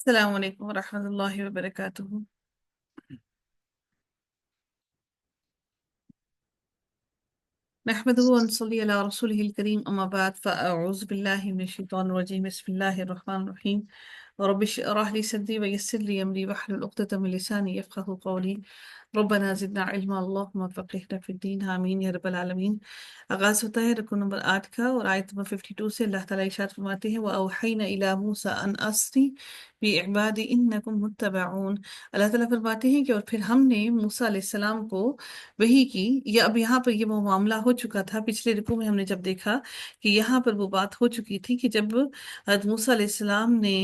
السلام علیکم ورحمۃ اللہ وبرکاتہ۔ نحمده ونصلي على رسوله الكريم أما بعد فأعوذ بالله من الشيطان الرجيم بسم الله الرحمن الرحيم رب اشرح لي صدري ويسر لي أمري واحلل عقدة من لساني يفقهوا قولي ربنا زدنا علما اللهم فقهنا في الدين آمین یا رب العالمین۔ آغاز ہوتا ہے رکو نمبر 8 کا اور آیت نمبر 52 سے۔ اللہ تعالیٰ ارشاد فرماتے ہیں وَأَوْحَيْنَا إِلَى مُوسَىٰ أَنْ أَسْرِ بِعِبَادِي إِنَّكُمْ مُتَّبَعُونَ۔ اللہ تعالیٰ فرماتے ہیں کہ اور پھر ہم نے موسیٰ علیہ السلام کو وحی کی، یا اب یہاں پر یہ وہ معاملہ ہو چکا تھا پچھلے رکوع میں ہم نے جب دیکھا کہ یہاں پر وہ بات ہو چکی تھی کہ جب حضرت موسیٰ علیہ السلام نے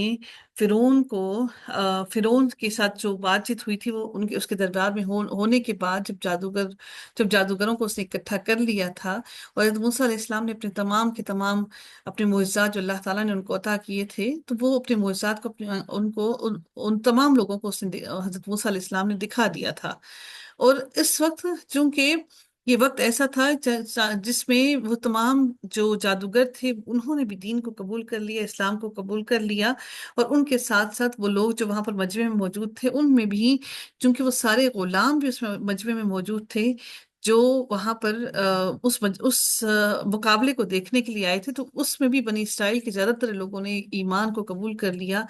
فرعون کو فرعون کے ساتھ جو بات چیت ہوئی تھی وہ اس کے دربار میں ہونے کے بعد جب جادوگروں کو اس نے اکٹھا کر لیا تھا، اور حضرت موسیٰ علیہ السلام نے اپنے تمام کے تمام اپنے معجزات جو اللہ تعالیٰ نے ان کو عطا کیے تھے، تو وہ اپنے معجزات کو ان تمام لوگوں کو اس نے حضرت موسیٰ علیہ السلام نے دکھا دیا تھا۔ اور اس وقت چونکہ یہ وقت ایسا تھا جس میں وہ تمام جو جادوگر تھے انہوں نے بھی دین کو قبول کر لیا، اسلام کو قبول کر لیا، اور ان کے ساتھ ساتھ وہ لوگ جو وہاں پر مجمع میں موجود تھے ان میں بھی چونکہ وہ سارے غلام بھی اس میں مجمع میں موجود تھے جو وہاں پر اس مقابلے کو دیکھنے کے لیے آئے تھے، تو اس میں بھی بنی اسرائیل کے زیادہ تر لوگوں نے ایمان کو قبول کر لیا۔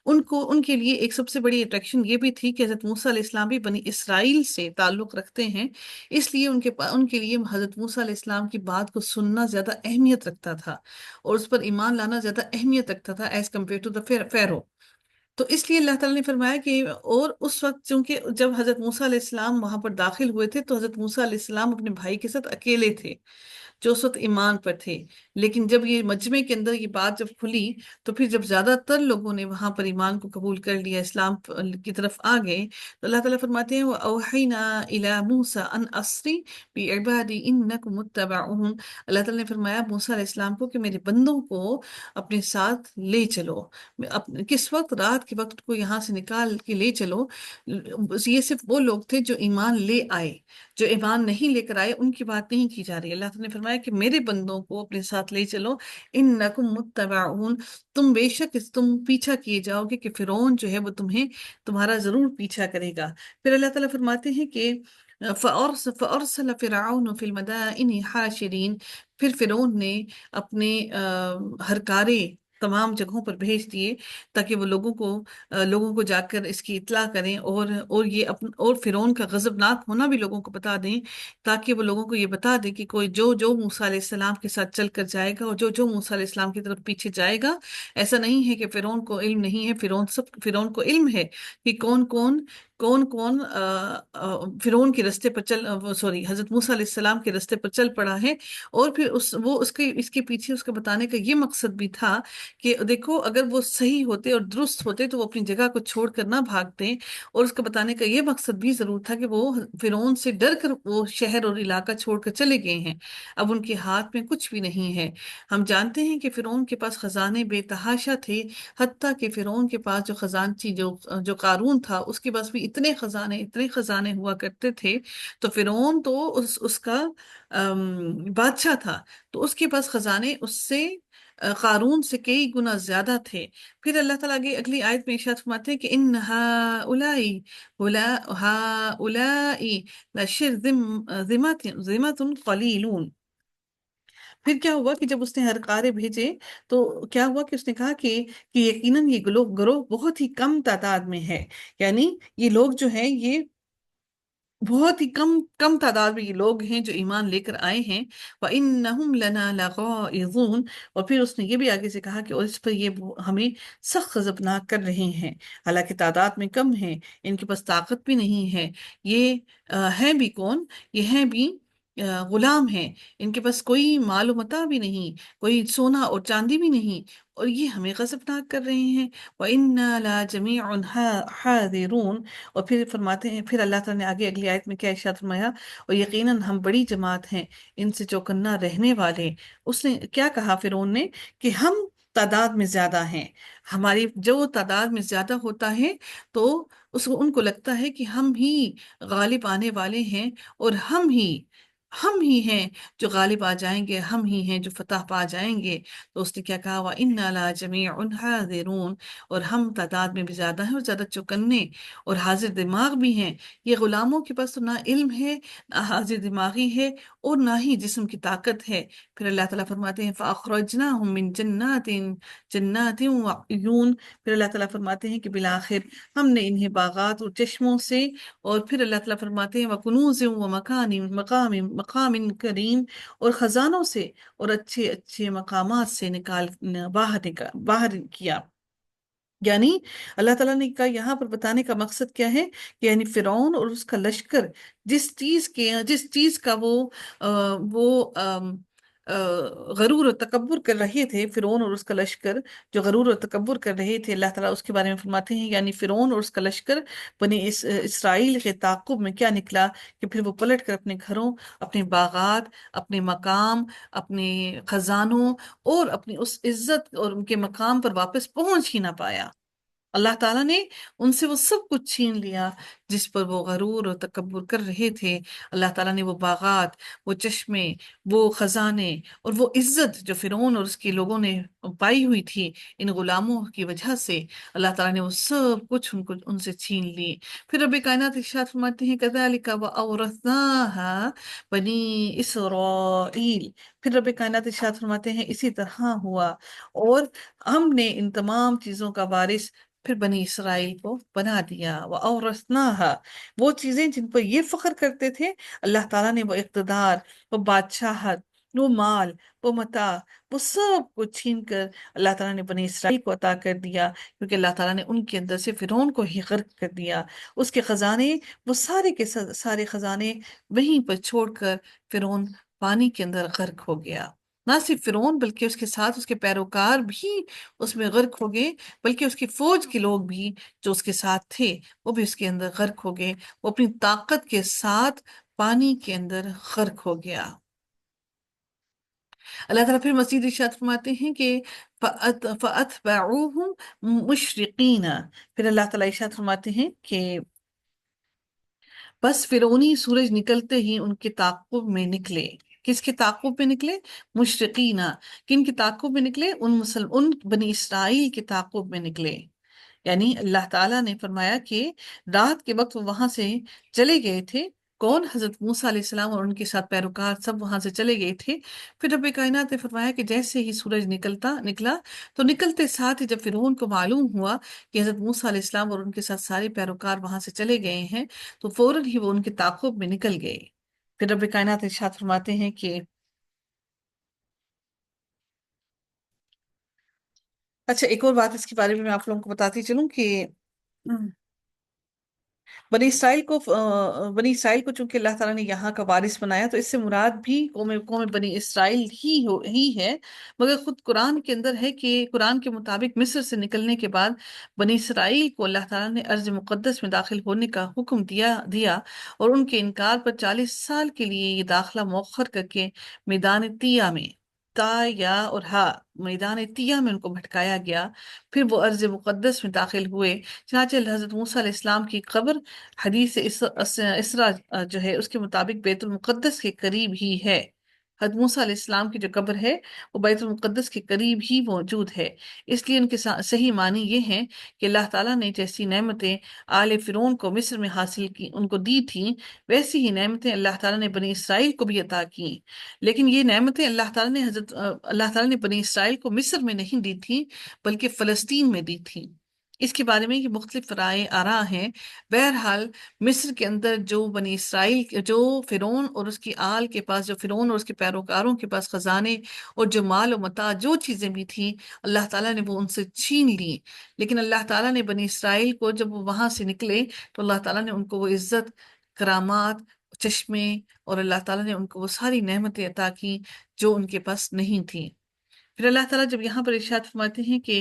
ان کے لیے ایک سب سے بڑی اٹریکشن یہ بھی تھی کہ حضرت موسیٰ علیہ السلام بھی بنی اسرائیل سے تعلق رکھتے ہیں، اس لیے ان کے لیے حضرت موسیٰ علیہ السلام کی بات کو سننا زیادہ اہمیت رکھتا تھا اور اس پر ایمان لانا زیادہ اہمیت رکھتا تھا ایز کمپیئر ٹو دا فیرو۔ تو اس لیے اللہ تعالیٰ نے فرمایا کہ اور اس وقت چونکہ جب حضرت موسیٰ علیہ السلام وہاں پر داخل ہوئے تھے تو حضرت موسیٰ علیہ السلام اپنے بھائی کے ساتھ اکیلے تھے جو اس وقت ایمان پر تھے، لیکن جب یہ مجمع کے اندر یہ بات جب کھلی تو پھر جب زیادہ تر لوگوں نے وہاں پر ایمان کو قبول کر لیا، اسلام کی طرف آ گئے، تو اللہ تعالیٰ فرماتے ہیں وَأَوْحَيْنَا إِلَى مُوسَىٰ أَنْ أَسْرِ بِعِبَادِي إِنَّكُمْ مُتَّبَعُونَ۔ اللہ تعالیٰ نے فرمایا موسیٰ علیہ السلام کو کہ میرے بندوں کو اپنے ساتھ لے چلو، کس وقت؟ رات کے وقت کو یہاں سے نکال کے لے چلو۔ یہ صرف وہ لوگ تھے جو ایمان لے آئے، جو ایمان نہیں لے کر آئے ان کی بات نہیں کی جا رہی۔ اللہ تعالیٰ نے فرمایا کہ میرے بندوں کو اپنے ساتھ لے چلو، انکم متبعون، تم بے شک تم پیچھا کیے جاؤ گے کہ فرعون جو ہے وہ تمہارا ضرور پیچھا کرے گا۔ پھر اللہ تعالیٰ فرماتے ہیں کہ فَأَرْسَلَ فِرْعَوْنُ فِي الْمَدَائِنِ حَاشِرِينَ، پھر فرعون نے اپنے ہرکارے تمام جگہوں پر بھیج دیے تاکہ وہ لوگوں کو جا کر اس کی اطلاع کریں، اور فرعون کا غضبناک ہونا بھی لوگوں کو بتا دیں، تاکہ وہ لوگوں کو یہ بتا دیں کہ کوئی جو موسیٰ علیہ السلام کے ساتھ چل کر جائے گا اور جو موسیٰ علیہ السلام کی طرف پیچھے جائے گا، ایسا نہیں ہے کہ فرعون کو علم نہیں ہے، فرعون کو علم ہے کہ کون کون فرعون کے رستے پر حضرت موسیٰ علیہ السلام کے رستے پر چل پڑا ہے۔ اور پھر اس کے پیچھے اس کا بتانے کا یہ مقصد بھی تھا کہ دیکھو اگر وہ صحیح ہوتے اور درست ہوتے تو وہ اپنی جگہ کو چھوڑ کر نہ بھاگتے، اور اس کا بتانے کا یہ مقصد بھی ضرور تھا کہ وہ فرعون سے ڈر کر وہ شہر اور علاقہ چھوڑ کر چلے گئے ہیں، اب ان کے ہاتھ میں کچھ بھی نہیں ہے۔ ہم جانتے ہیں کہ فرعون کے پاس خزانے بے تحاشا تھے، حتیٰ کہ فرعون کے پاس جو خزانچی جو قارون تھا اس کے پاس بھی اتنے خزانے ہوا کرتے تھے، تو فرعون تو اس کا بادشاہ تھا، تو اس کے پاس خزانے اس سے قارون سے کئی گنا زیادہ تھے۔ پھر اللہ تعالیٰ اگلی آیت میں ارشاد فرماتے ہیں کہ ان هؤلاء لشرذمۃ قلیلون۔ پھر کیا ہوا کہ جب اس نے ہر قارے بھیجے تو کیا ہوا کہ اس نے کہا کہ یقیناً یہ گروہ بہت ہی کم تعداد میں ہے، یعنی یہ لوگ جو ہیں یہ بہت ہی کم تعداد میں یہ لوگ ہیں جو ایمان لے کر آئے ہیں۔ وَإِنَّهُمْ لَنَا لَغَائِظُونَ، اور پھر اس نے یہ بھی آگے سے کہا کہ اور اس پر یہ ہمیں سخت غضبناک کر رہے ہیں، حالانکہ تعداد میں کم ہیں، ان کے پاس طاقت بھی نہیں ہے، یہ ہیں بھی کون؟ یہ ہیں بھی غلام ہیں، ان کے پاس کوئی مال و متاع بھی نہیں، کوئی سونا اور چاندی بھی نہیں، اور یہ ہمیں غضبناک کر رہے ہیں۔ وَإِنَّا لَجَمِيعٌ حَاذِرُونَ، اور پھر فرماتے ہیں، پھر اللہ تعالیٰ نے آگے اگلی آیت میں کیا ارشاد فرمایا، اور یقیناً ہم بڑی جماعت ہیں ان سے چوکنا رہنے والے۔ اس نے کیا کہا فرعون نے کہ ہم تعداد میں زیادہ ہیں، ہماری جو تعداد میں زیادہ ہوتا ہے تو ان کو لگتا ہے کہ ہم ہی غالب آنے والے ہیں، اور ہم ہی ہم ہی ہیں جو غالب آ جائیں گے، ہم ہی ہیں جو فتح پا جائیں گے۔ تو اس نے کیا کہا، وَإِنَّا لَجَمِيعٌ حَاذِرُونَ، اور ہم تعداد میں بھی زیادہ ہیں اور زیادہ چوکنے اور حاضر دماغ بھی ہیں۔ یہ غلاموں کے پاس تو نہ علم ہے، نہ حاضر دماغی ہے، اور نہ ہی جسم کی طاقت ہے۔ پھر اللہ تعالیٰ فرماتے ہیں فَأَخْرَجْنَاهُم مِّن جَنَّاتٍ وَعُيُونٍ، پھر اللہ تعالیٰ فرماتے ہیں کہ بالآخر ہم نے انہیں باغات اور چشموں سے، اور پھر اللہ تعالیٰ فرماتے ہیں وَكُنُوزٍ وَمَكَانٍ مقام کریم، اور خزانوں سے اور اچھے اچھے مقامات سے باہر کیا۔ یعنی اللہ تعالیٰ نے کہا یہاں پر بتانے کا مقصد کیا ہے کہ یعنی فرعون اور اس کا لشکر جس چیز کا وہ غرور و تکبر کر رہے تھے، فرعون اور اس کا لشکر جو غرور و تکبر کر رہے تھے، اللہ تعالیٰ اس کے بارے میں فرماتے ہیں یعنی فرعون اور اس کا لشکر بنی اسرائیل کے تعاقب میں کیا نکلا کہ پھر وہ پلٹ کر اپنے گھروں، اپنے باغات، اپنے مقام، اپنے خزانوں اور اپنی اس عزت اور ان کے مقام پر واپس پہنچ ہی نہ پایا۔ اللہ تعالیٰ نے ان سے وہ سب کچھ چھین لیا جس پر وہ غرور اور تکبر کر رہے تھے۔ اللہ تعالیٰ نے وہ باغات، وہ چشمے، وہ خزانے اور وہ عزت جو فرعون اور اس کے لوگوں نے پائی ہوئی تھی ان غلاموں کی وجہ سے، اللہ تعالیٰ نے وہ سب کچھ ان سے چھین لی۔ پھر رب کائنات ارشاد فرماتے ہیں کذالک وَأَوْرَثْنَاهَا بنی اسرائیل، پھر رب کائنات ارشاد فرماتے ہیں اسی طرح ہوا اور ہم نے ان تمام چیزوں کا وارث پھر بنی اسرائیل کو بنا دیا۔ وَأَوْرَثْنَاهَا، وہ چیزیں جن پر یہ فخر کرتے تھے، اللہ تعالیٰ نے وہ اقتدار، وہ بادشاہت، وہ مال، وہ متاع، وہ سب کچھ چھین کر اللہ تعالیٰ نے بنی اسرائیل کو عطا کر دیا، کیونکہ اللہ تعالیٰ نے ان کے اندر سے فرعون کو ہی غرق کر دیا۔ اس کے خزانے، وہ سارے کے سارے خزانے وہیں پر چھوڑ کر فرعون پانی کے اندر غرق ہو گیا۔ نہ صرف فرعون بلکہ اس کے ساتھ اس کے پیروکار بھی اس میں غرق ہو گئے، بلکہ اس کی فوج کے لوگ بھی جو اس کے ساتھ تھے وہ بھی اس کے اندر غرق ہو گئے، وہ اپنی طاقت کے ساتھ پانی کے اندر غرق ہو گیا۔ اللہ تعالیٰ پھر مزید ارشاد فرماتے ہیں کہ فَأَتْبَعُوهُمْ مُشْرِقِينَ، پھر اللہ تعالیٰ ارشاد فرماتے ہیں کہ بس فرعونی سورج نکلتے ہی ان کے تعاقب میں نکلے۔ کس کے تعاقب میں نکلے؟ مشرقینہ، کن کے تعاقب میں نکلے؟ ان بنی اسرائیل کے تعاقب میں نکلے۔ یعنی اللہ تعالیٰ نے فرمایا کہ رات کے وقت وہ وہاں سے چلے گئے تھے، کون؟ حضرت موسیٰ علیہ السلام اور ان کے ساتھ پیروکار سب وہاں سے چلے گئے تھے۔ پھر رب کائنات نے فرمایا کہ جیسے ہی سورج نکلا تو نکلتے ساتھ ہی جب فرعون کو معلوم ہوا کہ حضرت موسیٰ علیہ السلام اور ان کے ساتھ سارے پیروکار وہاں سے چلے گئے ہیں تو فوراً ہی وہ ان کے تعاقب میں نکل گئے۔ پھر رب کائنات ارشاد فرماتے ہیں کہ اچھا، ایک اور بات اس کے بارے میں آپ لوگوں کو بتاتی چلوں کہ بنی اسرائیل کو چونکہ اللہ تعالیٰ نے یہاں کا وارث بنایا تو اس سے مراد بھی قوم بنی اسرائیل ہی ہے، مگر خود قرآن کے اندر ہے کہ قرآن کے مطابق مصر سے نکلنے کے بعد بنی اسرائیل کو اللہ تعالیٰ نے ارض مقدس میں داخل ہونے کا حکم دیا اور ان کے انکار پر 40 سال کے لیے یہ داخلہ مؤخر کر کے میدان تیہ میں، تا یا اور ہا، میدان تیہ میں ان کو بھٹکایا گیا۔ پھر وہ ارض مقدس میں داخل ہوئے، چنانچہ حضرت موسیٰ علیہ السلام کی قبر حدیث اسرا جو ہے اس کے مطابق بیت المقدس کے قریب ہی ہے۔ حضرت موسیٰ علیہ السلام کی جو قبر ہے وہ بیت المقدس کے قریب ہی موجود ہے۔ اس لیے ان کے صحیح معنی یہ ہیں کہ اللہ تعالیٰ نے جیسی نعمتیں آل فرعون کو مصر میں حاصل کی ان کو دی تھیں، ویسی ہی نعمتیں اللہ تعالیٰ نے بنی اسرائیل کو بھی عطا کی۔ لیکن یہ نعمتیں اللہ تعالیٰ نے بنی اسرائیل کو مصر میں نہیں دی تھیں بلکہ فلسطین میں دی تھیں۔ اس کے بارے میں یہ مختلف رائے آراء ہیں۔ بہرحال مصر کے اندر جو بنی اسرائیل، جو فرعون اور اس کی آل کے پاس، جو فرعون اور اس کے پیروکاروں کے پاس خزانے اور جو مال و متاع جو چیزیں بھی تھیں، اللہ تعالیٰ نے وہ ان سے چھین لی۔ لیکن اللہ تعالیٰ نے بنی اسرائیل کو جب وہ وہاں سے نکلے تو اللہ تعالیٰ نے ان کو وہ عزت، کرامات، چشمے اور اللہ تعالیٰ نے ان کو وہ ساری نعمتیں عطا کی جو ان کے پاس نہیں تھیں۔ پھر اللہ تعالیٰ جب یہاں پر ارشاد فرماتے ہیں کہ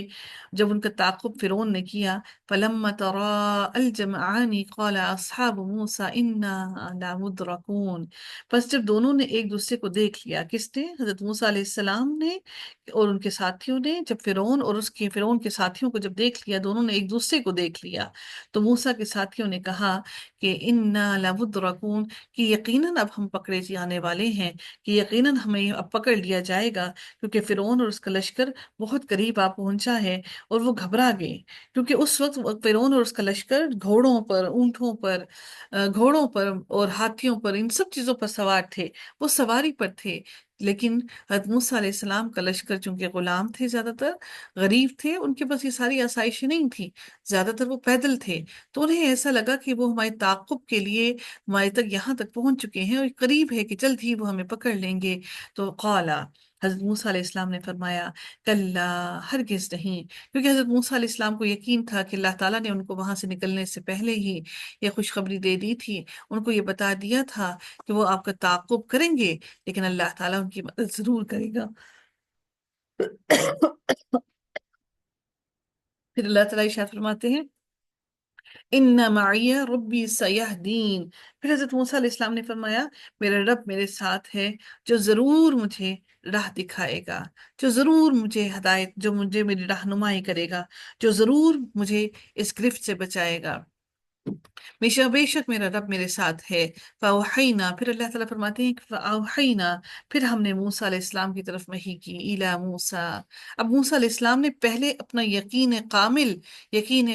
جب ان کا تعاقب فرعون نے کیا فَلَمَّا تَرَاءَ الْجَمْعَانِ قَالَ أَصْحَابُ مُوسَىٰ إِنَّا لَمُدْرَكُونَ، پس جب دونوں نے ایک دوسرے کو دیکھ لیا، کس نے؟ حضرت موسیٰ علیہ السلام نے اور ان کے ساتھیوں نے، جب فرعون کے ساتھیوں کو جب دیکھ لیا، دونوں نے ایک دوسرے کو دیکھ لیا تو موسیٰ کے ساتھیوں نے کہا کہ انا لمدرکون، کہ یقیناً اب ہم پکڑے جانے والے ہیں، کہ یقیناً ہمیں اب پکڑ لیا جائے گا، کیونکہ فرعون اور اس کا لشکر بہت قریب آ پہنچا ہے۔ اور وہ گھبرا گئے، کیونکہ اس وقت فرعون اور اس کا لشکر گھوڑوں پر، اونٹوں پر، گھوڑوں پر اور ہاتھیوں پر، ان سب چیزوں پر سوار تھے، وہ سواری پر تھے۔ لیکن حضرت موسیٰ علیہ السلام کا لشکر چونکہ غلام تھے، زیادہ تر غریب تھے، ان کے پاس یہ ساری آسائشیں نہیں تھی، زیادہ تر وہ پیدل تھے، تو انہیں ایسا لگا کہ وہ ہمارے تعاقب کے لیے ہمارے تک یہاں تک پہنچ چکے ہیں اور قریب ہے کہ جلد ہی وہ ہمیں پکڑ لیں گے۔ تو قالا، حضرت موسیٰ علیہ السلام نے فرمایا، کلا، ہرگز نہیں، کیونکہ حضرت موسیٰ علیہ السلام کو یقین تھا کہ اللہ تعالیٰ نے ان کو وہاں سے نکلنے سے پہلے ہی یہ خوشخبری دے دی تھی، ان کو یہ بتا دیا تھا کہ وہ آپ کا تعاقب کریں گے، لیکن اللہ تعالیٰ ان کی مدد ضرور کرے گا۔ پھر اللہ تعالیٰ ارشاد فرماتے ہیں، ان معی ربی سیہدین، پھر حضرت موسیٰ علیہ السلام نے فرمایا، میرا رب میرے ساتھ ہے، جو ضرور مجھے راہ دکھائے گا، جو ضرور مجھے ہدایت، جو مجھے میری رہنمائی کرے گا، جو ضرور مجھے اس گرفت سے بچائے گا، بے شک میرا رب میرے ساتھ ہے۔ فاوحینا، پھر اللہ تعالیٰ فرماتے ہیں کہ فاوحینا، پھر ہم نے موسیٰ علیہ السلام کی طرف وحی کی، الی موسیٰ، اب موسیٰ علیہ السلام نے پہلے اپنا یقین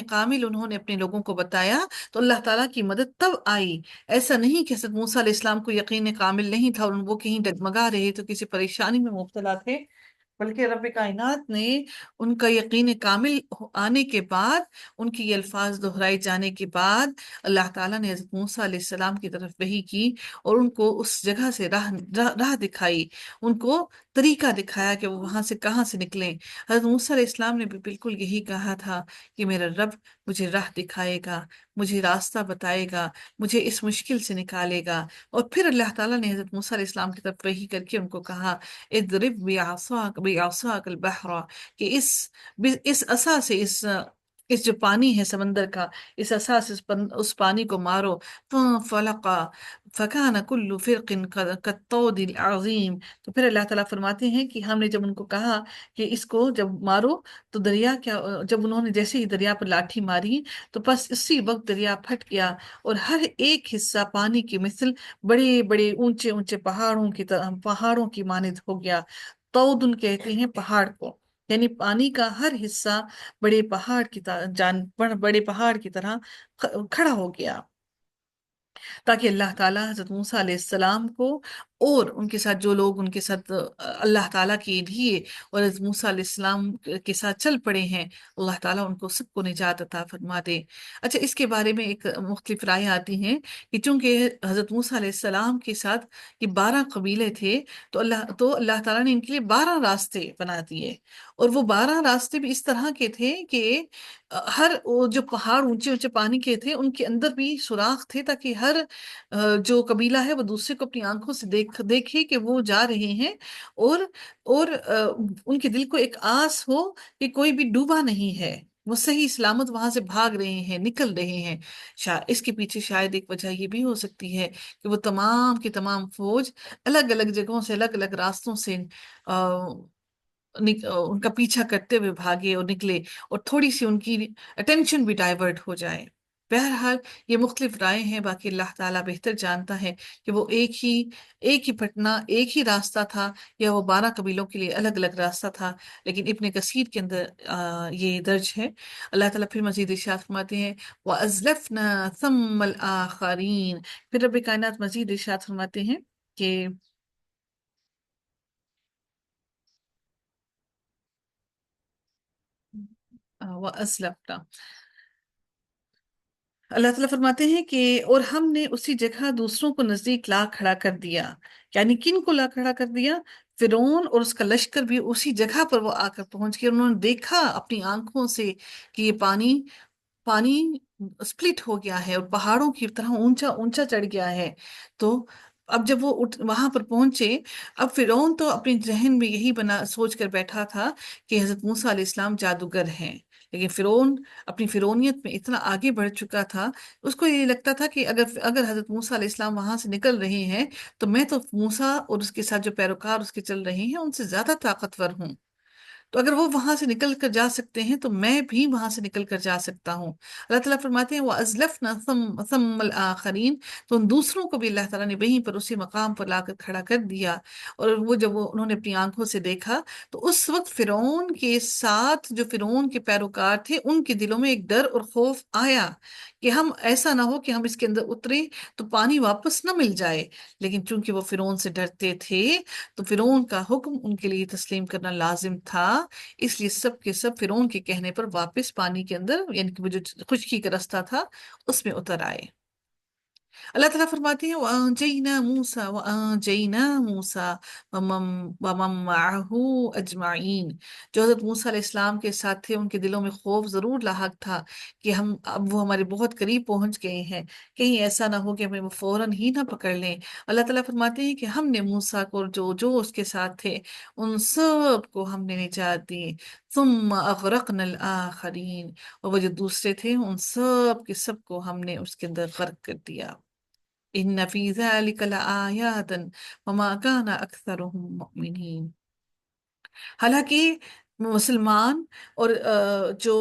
کامل انہوں نے اپنے لوگوں کو بتایا، تو اللہ تعالیٰ کی مدد تب آئی۔ ایسا نہیں کہ حضرت موسیٰ علیہ السلام کو یقین کامل نہیں تھا اور وہ کہیں ڈگمگا رہے تو کسی پریشانی میں مبتلا تھے، بلکہ رب کائنات نے ان کا یقین کامل آنے کے بعد، ان کی یہ الفاظ دہرائے جانے کے بعد، اللہ تعالیٰ نے حضرت موسیٰ علیہ السلام کی طرف وحی کی اور ان کو اس جگہ سے راہ دکھائی، ان کو طریقہ دکھایا کہ وہ وہاں سے کہاں سے نکلیں۔ حضرت موسیٰ علیہ السلام نے بھی بالکل یہی کہا تھا کہ میرا رب مجھے راہ دکھائے گا، مجھے راستہ بتائے گا، مجھے اس مشکل سے نکالے گا۔ اور پھر اللہ تعالیٰ نے حضرت موسیٰ علیہ السلام کی طرف وحی کر کے ان کو کہا، اضرب بعصاک البحر، کہ اس عصا سے، اس جو پانی ہے سمندر کا، اس عصا سے اس پانی کو مارو، فلقا فکان کل فرق کالطود العظیم، تو پھر اللہ تعالیٰ فرماتے ہیں کہ ہم نے جب ان کو کہا کہ اس کو جب مارو، تو دریا کیا، جب انہوں نے جیسے ہی دریا پر لاٹھی ماری تو بس اسی وقت دریا پھٹ گیا اور ہر ایک حصہ پانی کی مثل بڑے بڑے اونچے اونچے پہاڑوں کی مانند ہو گیا۔ تودن کہتے ہیں پہاڑ کو، یعنی پانی کا ہر حصہ بڑے پہاڑ کی طرح کھڑا ہو گیا، تاکہ اللہ تعالیٰ حضرت موسیٰ علیہ السلام کو اور ان کے ساتھ جو لوگ ان کے ساتھ اللہ تعالیٰ کے لیے اور حضرت موسیٰ علیہ السلام کے ساتھ چل پڑے ہیں، اللہ تعالیٰ ان کو سب کو نجات عطا فرما دے۔ اچھا، اس کے بارے میں ایک مختلف رائے آتی ہیں کہ چونکہ حضرت موسیٰ علیہ السلام کے ساتھ یہ 12 قبیلے تھے، تو اللہ تعالیٰ نے ان کے لیے 12 راستے بنا دیے، اور وہ 12 راستے بھی اس طرح کے تھے کہ ہر وہ جو پہاڑ اونچے اونچے پانی کے تھے ان کے اندر بھی سوراخ تھے، تاکہ ہر جو قبیلہ ہے وہ دوسرے کو اپنی آنکھوں سے دیکھے کہ وہ جا رہے ہیں، اور ان کے دل کو ایک آس ہو کہ کوئی بھی ڈوبا نہیں ہے، وہ صحیح سلامت وہاں سے بھاگ رہے ہیں، نکل رہے ہیں۔ اس کے پیچھے شاید ایک وجہ یہ بھی ہو سکتی ہے کہ وہ تمام کی تمام فوج الگ الگ جگہوں سے، الگ الگ راستوں سے ان کا پیچھا کرتے ہوئے بھاگے اور نکلے، اور تھوڑی سی ان کی اٹینشن بھی ڈائیورٹ ہو جائے۔ بہرحال یہ مختلف رائے ہیں، باقی اللہ تعالیٰ بہتر جانتا ہے کہ وہ ایک ہی پٹنا، ایک ہی راستہ تھا، یا وہ 12 قبیلوں کے لیے الگ الگ راستہ تھا، لیکن ابن کثیر کے اندر یہ درج ہے۔ اللہ تعالیٰ پھر مزید ارشاد فرماتے ہیں، وَأَزْلَفْنَا ثَمَّ الْآخَرِينَ، پھر رب کائنات مزید ارشاد فرماتے ہیں کہ وَأَزْلَفْنَا، اللہ تعالیٰ فرماتے ہیں کہ اور ہم نے اسی جگہ دوسروں کو نزدیک لا کھڑا کر دیا، یعنی کن کو لا کھڑا کر دیا؟ فرعون اور اس کا لشکر بھی اسی جگہ پر وہ آ کر پہنچ گئے، انہوں نے دیکھا اپنی آنکھوں سے کہ یہ پانی سپلٹ ہو گیا ہے اور پہاڑوں کی طرح اونچا اونچا چڑھ گیا ہے۔ تو اب جب وہ وہاں پر پہنچے، اب فرعون تو اپنے ذہن میں یہی سوچ کر بیٹھا تھا کہ حضرت موسیٰ علیہ السلام جادوگر ہیں، لیکن فرعون اپنی فرعونیت میں اتنا آگے بڑھ چکا تھا، اس کو یہ لگتا تھا کہ اگر حضرت موسیٰ علیہ السلام وہاں سے نکل رہے ہیں تو میں تو موسیٰ اور اس کے ساتھ جو پیروکار اس کے چل رہے ہیں ان سے زیادہ طاقتور ہوں۔ تو اگر وہ وہاں سے نکل کر جا سکتے ہیں تو میں بھی وہاں سے نکل کر جا سکتا ہوں۔ اللہ تعالیٰ فرماتے ہیں وَأَزْلَفْنَا ثَمَّ الْآخَرِينَ، تو ان دوسروں کو بھی اللہ تعالیٰ نے وہیں پر اسی مقام پر لا کر کھڑا کر دیا۔ اور وہ جب انہوں نے اپنی آنکھوں سے دیکھا تو اس وقت فرعون کے ساتھ جو فرعون کے پیروکار تھے ان کے دلوں میں ایک ڈر اور خوف آیا کہ ہم ایسا نہ ہو کہ ہم اس کے اندر اترے تو پانی واپس نہ مل جائے، لیکن چونکہ وہ فرعون سے ڈرتے تھے تو فرعون کا حکم ان کے لیے تسلیم کرنا لازم تھا، اس لیے سب کے سب فرعون کے کہنے پر واپس پانی کے اندر، یعنی کہ وہ جو خشکی کا رستہ تھا اس میں اتر آئے۔ اللہ تعالیٰ فرماتے ہیں وَأَنجَيْنَا مُوسَى وَأَنجَيْنَا مُوسَى وَمَن مَّعَهُ أَجْمَعِينَ، جو حضرت موسیٰ علیہ السلام کے ساتھ تھے ان کے دلوں میں خوف ضرور لاحق تھا کہ ہم اب وہ ہمارے بہت قریب پہنچ گئے ہیں، کہیں ایسا نہ ہو کہ ہمیں وہ فوراً ہی نہ پکڑ لیں۔ اللہ تعالیٰ فرماتے ہیں کہ ہم نے موسیٰ کو جو اس کے ساتھ تھے ان سب کو ہم نے نجات دی، ثم اغرقنا الآخرین، اور وہ جو دوسرے تھے ان سب کے سب کو ہم نے اس کے اندر غرق کر دیا۔ ان فی ذلک لآیات وما کان اکثرهم مؤمنین، حالانکہ مسلمان اور جو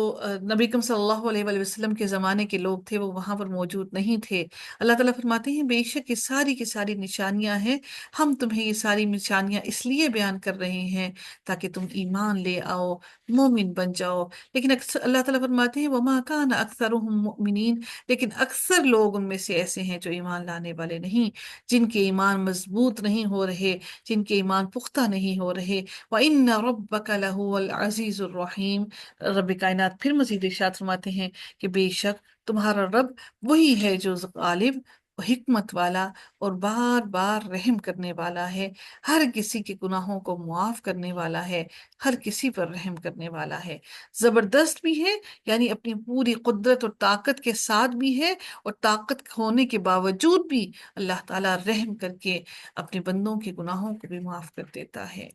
نبی کریم صلی اللہ علیہ وآلہ وسلم کے زمانے کے لوگ تھے وہ وہاں پر موجود نہیں تھے۔ اللہ تعالیٰ فرماتے ہیں بے شک یہ ساری کی ساری نشانیاں ہیں، ہم تمہیں یہ ساری نشانیاں اس لیے بیان کر رہے ہیں تاکہ تم ایمان لے آؤ، مومن بن جاؤ۔ لیکن اللہ تعالیٰ فرماتے ہیں وما کان اکثرهم مؤمنین، لیکن اکثر لوگ ان میں سے ایسے ہیں جو ایمان لانے والے نہیں، جن کے ایمان مضبوط نہیں ہو رہے، جن کے ایمان پختہ نہیں ہو رہے۔ وَإِنَّ رَبَّكَ لَهُوَ الْعَزِيزُ الرَّحِيمُ، رب کائنات پھر مزید ارشاد فرماتے ہیں کہ بے شک تمہارا رب وہی ہے جو غالب، حکمت والا اور بار بار رحم کرنے والا ہے، ہر کسی کے گناہوں کو معاف کرنے والا ہے، ہر کسی پر رحم کرنے والا ہے، زبردست بھی ہے، یعنی اپنی پوری قدرت اور طاقت کے ساتھ بھی ہے، اور طاقت ہونے کے باوجود بھی اللہ تعالیٰ رحم کر کے اپنے بندوں کے گناہوں کو بھی معاف کر دیتا ہے۔